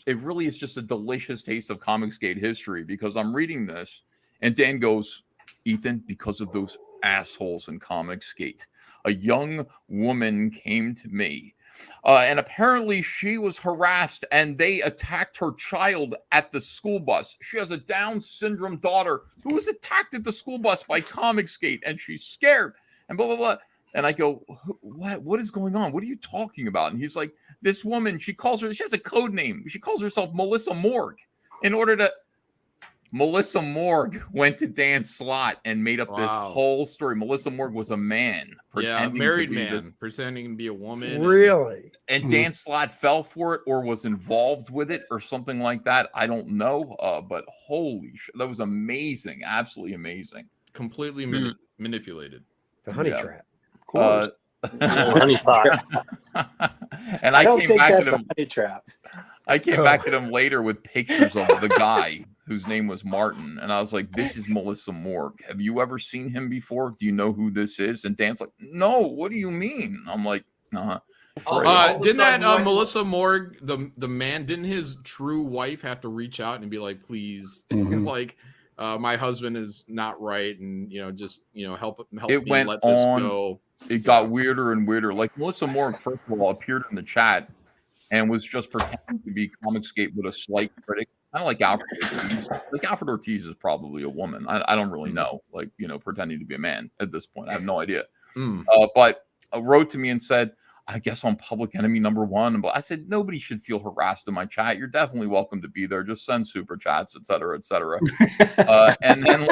It really is just a delicious taste of ComicsGate history, because I'm reading this and Dan goes, Ethan, because of those assholes in ComicsGate, a young woman came to me. And apparently she was harassed and they attacked her child at the school bus. She has a Down syndrome daughter who was attacked at the school bus by ComicsGate, and she's scared and blah, blah, blah. And I go, what is going on? What are you talking about? And he's like, this woman, she has a code name. She calls herself Melissa Morgue. Melissa Morgue went to Dan's slot and made up this whole story. Melissa Morgue was a man. Married man, pretending to be a woman. Really? And Dan Slott fell for it or was involved with it or something like that. I don't know. But holy shit, that was amazing. Absolutely amazing. Completely manipulated. It's a honey trap. Of course. Honey pot. And I don't think that's a honey trap. I came back at him later with pictures of the guy whose name was Martin. And I was like, this is Melissa Morgue. Have you ever seen him before? Do you know who this is? And Dan's like, no, what do you mean? I'm like, didn't that Melissa Morgue, the man, didn't his true wife have to reach out and be like, please, like, my husband is not right, and just help it me went let this on, go. It got weirder and weirder. Like Melissa Morgue, first of all, appeared in the chat and was just pretending to be ComicsGate with a slight critic. I don't like Alfred Ortiz. Like Alfred Ortiz is probably a woman. I don't really know. Like, pretending to be a man at this point. I have no idea. But wrote to me and said, I guess I'm public enemy #1. But I said, nobody should feel harassed in my chat. You're definitely welcome to be there. Just send super chats, et cetera, et cetera. And then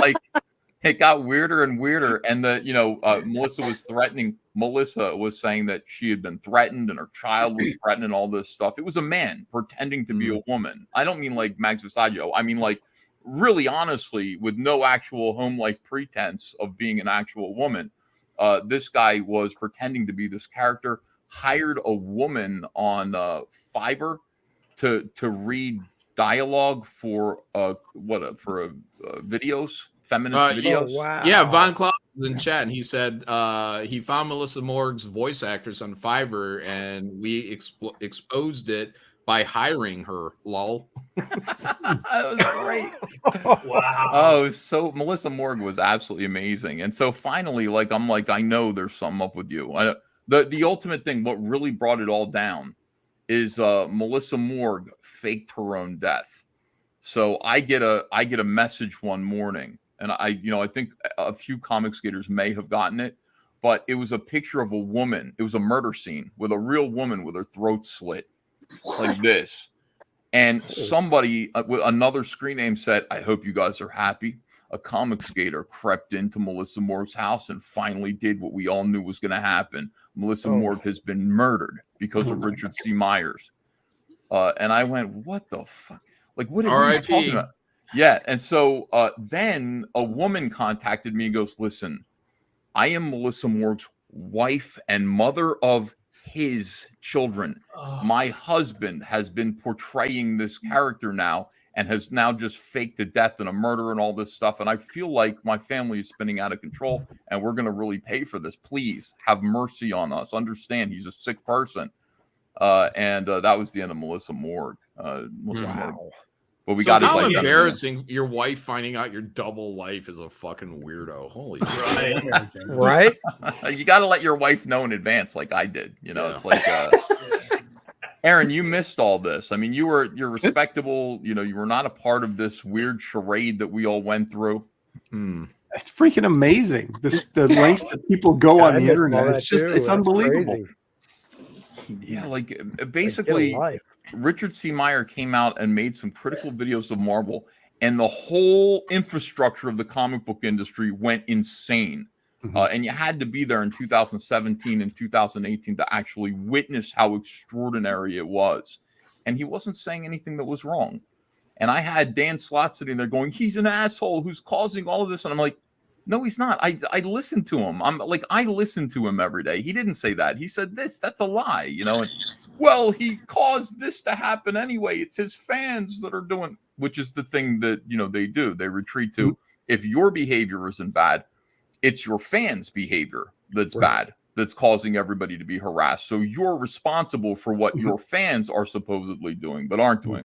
it got weirder and weirder. And Melissa was threatening. Melissa was saying that she had been threatened and her child was threatened and all this stuff. It was a man pretending to be a woman. I don't mean like Max Visaggio. I mean, like, really honestly, with no actual home life pretense of being an actual woman. This guy was pretending to be this character, hired a woman on Sciver to read dialogue for videos. Feminist videos. Oh, wow. Yeah, Von Klaus was in chat, and he said he found Melissa Morgue's voice actress on Fiverr, and we exposed it by hiring her. Lol. That was great. Wow. Oh, so Melissa Morgue was absolutely amazing. And so finally, I know there's something up with you. The ultimate thing, what really brought it all down, is Melissa Morgue faked her own death. So I get a message one morning. And I think a few ComicsGaters may have gotten it, but it was a picture of a woman. It was a murder scene with a real woman with her throat slit like this. And somebody with another screen name said, I hope you guys are happy. A ComicsGater crept into Melissa Morgue's house and finally did what we all knew was going to happen. Melissa Morgue has been murdered because of Richard C. Myers. And I went, what the fuck? Like, what are you talking about? Yeah, and so then a woman contacted me and goes, listen, I am Melissa Morgue's wife and mother of his children. My husband has been portraying this character now and has now just faked a death and a murder and all this stuff. And I feel like my family is spinning out of control and we're going to really pay for this. Please have mercy on us. Understand he's a sick person. And that was the end of Melissa Morgue. Morgue. But we got how embarrassing your wife finding out your double life is a fucking weirdo. Holy shit. Right? You got to let your wife know in advance, like I did. It's like, Aaron, you missed all this. I mean, you're respectable. You were not a part of this weird charade that we all went through. It's freaking amazing. The lengths that people go on the internet. It's unbelievable. Crazy. Yeah, like basically. Richard C. Meyer came out and made some critical videos of Marvel, and the whole infrastructure of the comic book industry went insane. And you had to be there in 2017 and 2018 to actually witness how extraordinary it was. And he wasn't saying anything that was wrong. And I had Dan Slott sitting there going, he's an asshole who's causing all of this. And I'm like, no, he's not. I listened to him. I listen to him every day. He didn't say that. He said this. That's a lie, And, well, he caused this to happen anyway. It's his fans that are doing, which is the thing that, they do. They retreat to, if your behavior isn't bad, it's your fans' behavior that's bad. that's causing everybody to be harassed. So you're responsible for what your fans are supposedly doing, but aren't doing.